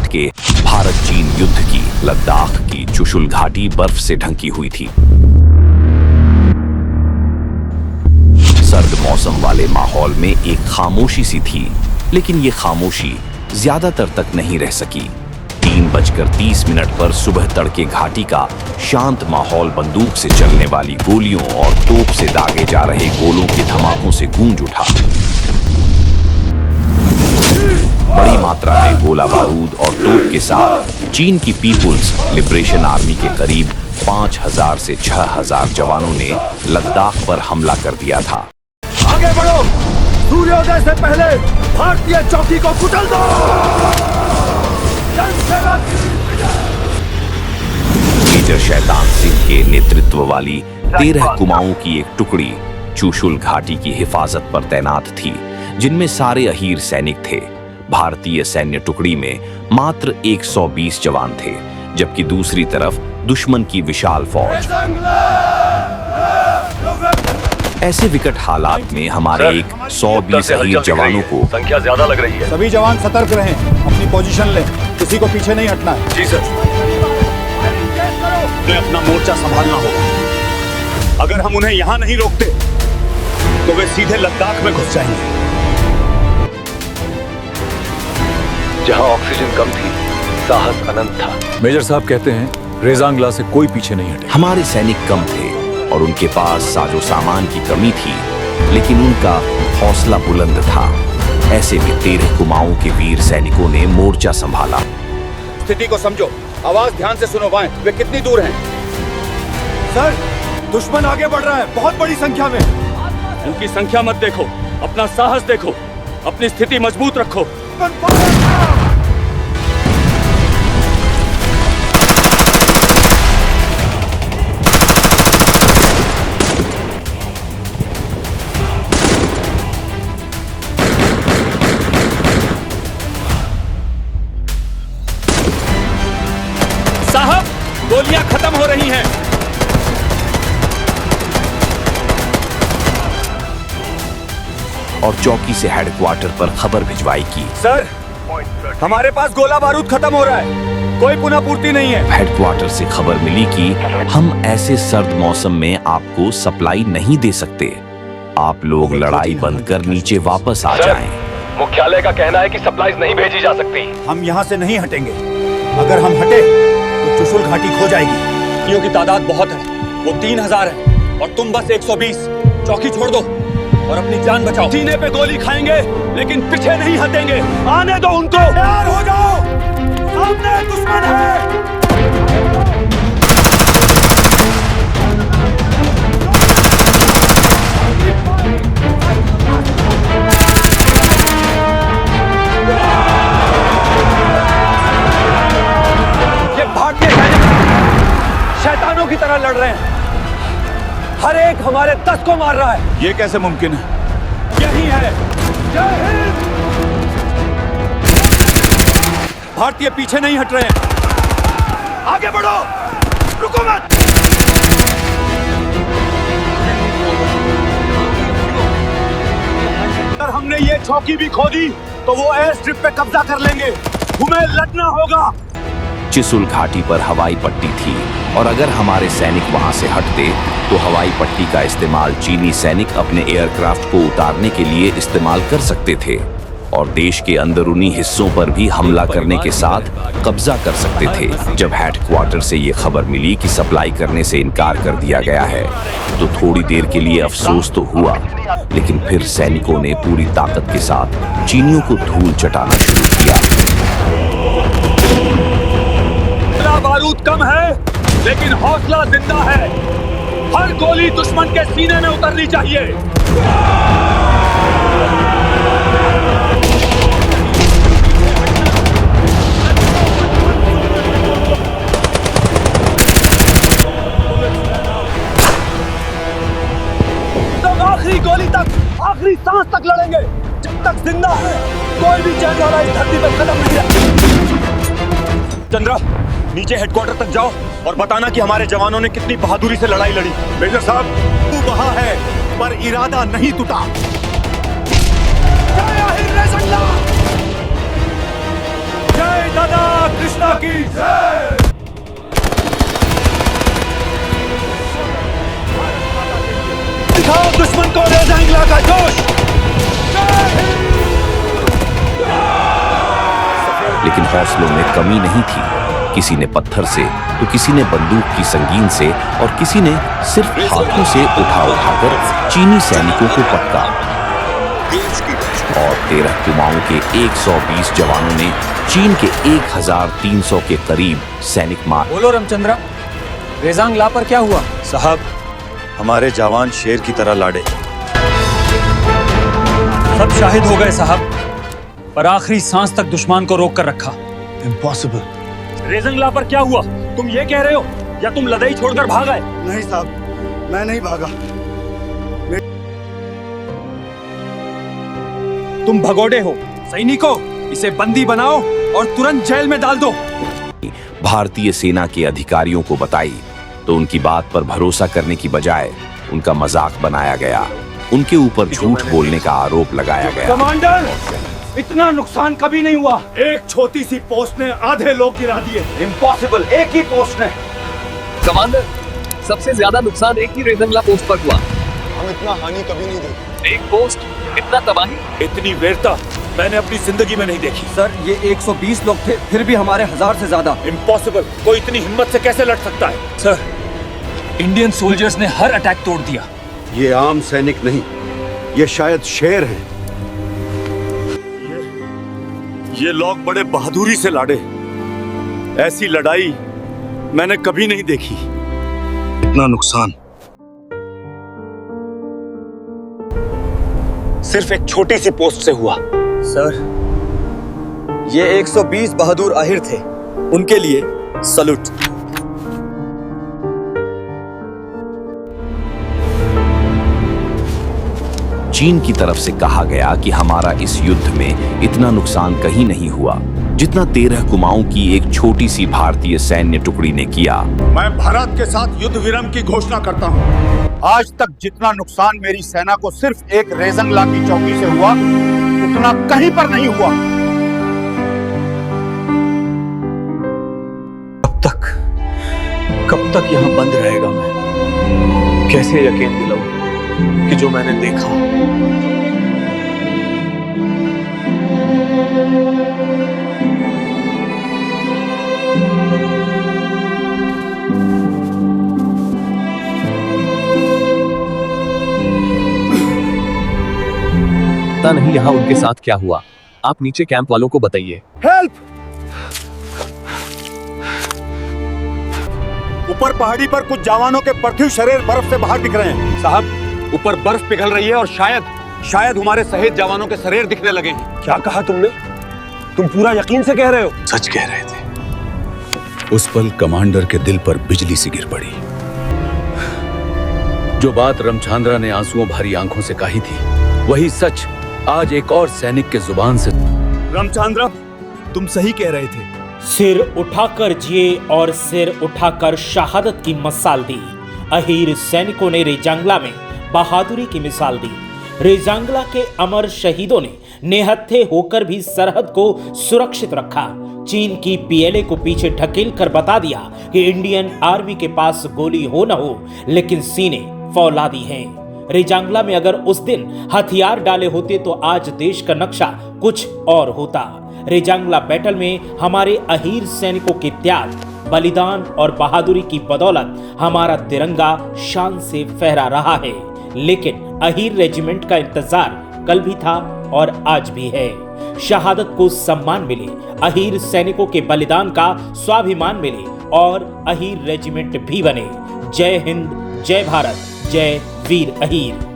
के भारत चीन युद्ध की लद्दाख की चुशुल घाटी बर्फ से ढकी हुई थी। सर्द मौसम वाले माहौल में एक खामोशी सी थी, लेकिन ये खामोशी ज्यादातर तक नहीं रह सकी। 3:30 पर सुबह तड़के घाटी का शांत माहौल बंदूक से चलने वाली गोलियों और तोप से दागे जा रहे गोलों के धमाकों से गूंज उठा। बड़ी मात्रा में गोला बारूद और तोप के साथ चीन की पीपुल्स लिबरेशन आर्मी के करीब 5000 से 6000 जवानों ने लद्दाख पर हमला कर दिया था। आगे बढ़ो, सूर्योदय से पहले भारतीय चौकी को कुचल दो। मेजर शैतान सिंह के नेतृत्व वाली 13 कुमाऊं की एक टुकड़ी चुशुल घाटी की हिफाजत पर तैनात थी, जिनमें सारे अहीर सैनिक थे। भारतीय सैन्य टुकड़ी में मात्र 120 जवान थे, जबकि दूसरी तरफ दुश्मन की विशाल फौज। ऐसे विकट हालात में हमारे 120 अहीर जवानों को संख्या ज्यादा लग रही है। सभी जवान सतर्क रहें, अपनी पोजीशन लें, किसी को पीछे नहीं हटना है। जी सर। हमें अपना मोर्चा संभालना होगा। अगर हम उन्हें यहाँ नहीं रोकते तो वे सीधे लद्दाख में घुस जाएंगे। जहाँ ऑक्सीजन कम थी, साहस अनंत था। मेजर साहब कहते हैं रेजांगला से कोई पीछे नहीं हटे। हमारे सैनिक कम थे और उनके पास साजो सामान की कमी थी, लेकिन उनका हौसला बुलंद था। ऐसे में 13 कुमाऊं के वीर सैनिकों ने मोर्चा संभाला। स्थिति को समझो, आवाज ध्यान से सुनो। वाएं, वे कितनी दूर हैं? सर, दुश्मन आगे बढ़ रहा है, बहुत बड़ी संख्या में। उनकी संख्या मत देखो, अपना साहस देखो, अपनी स्थिति मजबूत रखो। साहब, गोलियां खत्म हो रही हैं। और चौकी से हेडक्वार्टर पर खबर भिजवाई की। सर, हमारे पास गोला बारूद खत्म हो रहा है, कोई पुनः पूर्ति नहीं है। हेडक्वार्टर से खबर मिली कि हम ऐसे सर्द मौसम में आपको सप्लाई नहीं दे सकते। आप लोग लड़ाई बंद कर नीचे वापस आ जाएं। मुख्यालय का कहना है कि सप्लाईज नहीं भेजी जा सकती। हम यहाँ से नहीं हटेंगे। अगर हम हटे तो चुशुल घाटी खो जाएगी। की तादाद बहुत है, वो 3000 है और तुम बस 120। चौकी छोड़ दो और अपनी जान बचाओ। सीने पे गोली खाएंगे लेकिन पीछे नहीं हटेंगे। आने दो उनको। तैयार हो जाओ, सामने दुश्मन है। ये भारतीय सैनिक शैतानों की तरह लड़ रहे हैं। हर एक हमारे 10 को मार रहा है। ये कैसे मुमकिन है? यही है। जय हिंद। भारतीय पीछे नहीं हट रहे हैं। आगे बढ़ो, रुको मत। अगर हमने ये चौकी भी खो दी तो वो एयर स्ट्रिप पे कब्जा कर लेंगे। हमें लड़ना होगा। चुशुल घाटी पर हवाई पट्टी थी और अगर हमारे सैनिक वहां से हटते तो हवाई पट्टी का इस्तेमाल चीनी सैनिक अपने एयरक्राफ्ट को उतारने के लिए इस्तेमाल कर सकते थे और देश के अंदरूनी हिस्सों पर भी हमला करने के साथ कब्जा कर सकते थे। जब हेडक्वार्टर से ये खबर मिली कि सप्लाई करने से इनकार कर दिया गया है तो थोड़ी देर के लिए अफसोस तो हुआ, लेकिन फिर सैनिकों ने पूरी ताकत के साथ चीनियों को धूल चटाना शुरू किया। बारूद कम है लेकिन हौसला जिंदा है। हर गोली दुश्मन के सीने में उतरनी चाहिए। तो आखिरी गोली तक, आखिरी सांस तक लड़ेंगे। जब तक जिंदा है कोई भी जाने वाला इस धरती पर कदम नहीं रखेगा। चंद्रा, नीचे हेडक्वार्टर तक जाओ और बताना कि हमारे जवानों ने कितनी बहादुरी से लड़ाई लड़ी। मेजर साहब, तू बहा है पर इरादा नहीं टूटा। जय हिंद, जय जय दादा कृष्णा की जय। दिखाओ दुश्मन को रेजांगला का जोश। लेकिन हौसलों में कमी नहीं थी। किसी ने पत्थर से तो किसी ने बंदूक की संगीन से और किसी ने सिर्फ हाथों से उठाकर चीनी सैनिकों को पटका। और 13 कुमाऊं के 120 जवानों ने चीन के 1300 के करीब सैनिक मार। बोलो रामचंद्रा, रेजांगला पर क्या हुआ? साहब, हमारे जवान शेर की तरह लाड़े। सब शाहिद हो गए साहब, पर आखिरी सांस तक दुश्मन को रोक कर रखा। इम्पॉसिबल। रेजांगला पर क्या हुआ? तुम ये कह रहे हो या तुम लड़ाई छोड़कर भाग आए? नहीं साहब, मैं नहीं भागा। तुम भगोड़े हो। सैनिकों, इसे बंदी बनाओ और तुरंत जेल में डाल दो। भारतीय सेना के अधिकारियों को बताई तो उनकी बात पर भरोसा करने की बजाय उनका मजाक बनाया गया। उनके ऊपर झूठ बोलने का आरोप लगाया गया। कमांडर, इतना नुकसान कभी नहीं हुआ। एक छोटी सी पोस्ट ने आधे लोग गिरा दिए। इम्पॉसिबल, एक ही पोस्ट ने। कमांडर, सबसे ज्यादा नुकसान एक ही रेजांगला पोस्ट पर हुआ। हम इतना हानि कभी नहीं देखी। एक पोस्ट, इतना तबाही। इतनी वीरता मैंने अपनी जिंदगी में नहीं देखी। सर, ये 120 लोग थे, फिर भी हमारे 1000 से ज्यादा। इम्पॉसिबल, कोई इतनी हिम्मत से कैसे लड़ सकता है? सर, इंडियन सोल्जर्स ने हर अटैक तोड़ दिया। ये आम सैनिक नहीं, ये शायद शेर हैं। ये लोग बड़े बहादुरी से लड़े। ऐसी लड़ाई मैंने कभी नहीं देखी। इतना नुकसान सिर्फ एक छोटी सी पोस्ट से हुआ। सर, ये 120 बहादुर आहिर थे, उनके लिए सलूट। चीन की तरफ से कहा गया कि हमारा इस युद्ध में इतना नुकसान कहीं नहीं हुआ जितना 13 कुमाऊं की एक छोटी सी भारतीय सैन्य टुकड़ी ने किया। मैं भारत के साथ युद्ध विराम की घोषणा करता हूँ। आज तक जितना नुकसान मेरी सेना को सिर्फ एक रेजांगला की चौकी से हुआ, उतना कहीं पर नहीं हुआ। कब तक यहाँ बंद रहेगा मैं? कैसे यकीन दिलाऊं कि जो मैंने देखा। पता नहीं यहाँ उनके साथ क्या हुआ। आप नीचे कैंप वालों को बताइए। हेल्प! ऊपर पहाड़ी पर कुछ जवानों के पार्थिव शरीर बर्फ से बाहर दिख रहे हैं। साहब, ऊपर बर्फ पिघल रही है और शायद हमारे शहीद जवानों के शरीर दिखने लगे हैं। क्या कहा तुमने? तुम पूरा यकीन से कह रहे हो? सच कह रहे थे। उस पल कमांडर के दिल पर बिजली सी गिर पड़ी। जो बात रामचंद्रा ने आंसुओं भरी आंखों से कही थी, वही सच आज एक और सैनिक के जुबान से। रामचंद्रा, तुम सही कह रहे थे। सिर उठाकर जिए और सिर उठाकर शहादत की मिसाल दी। अहीर सैनिकों ने रेजांगला में बहादुरी की मिसाल दी। रेजांगला के अमर शहीदों ने निहत्थे होकर भी सरहद को सुरक्षित रखा। चीन की पीएलए को पीछे ढकेल कर बता दिया कि इंडियन आर्मी के पास गोली हो न हो, लेकिन सीने फौलादी हैं। रेजांगला में अगर उस दिन हथियार डाले होते तो आज देश का नक्शा कुछ और होता। रेजांगला बैटल में हमारे अहीर सैनिकों के त्याग, बलिदान और बहादुरी की बदौलत हमारा तिरंगा शान से फहरा रहा है। लेकिन अहीर रेजिमेंट का इंतजार कल भी था और आज भी है। शहादत को सम्मान मिले, अहीर सैनिकों के बलिदान का स्वाभिमान मिले और अहीर रेजिमेंट भी बने। जय हिंद, जय भारत, जय वीर अहीर।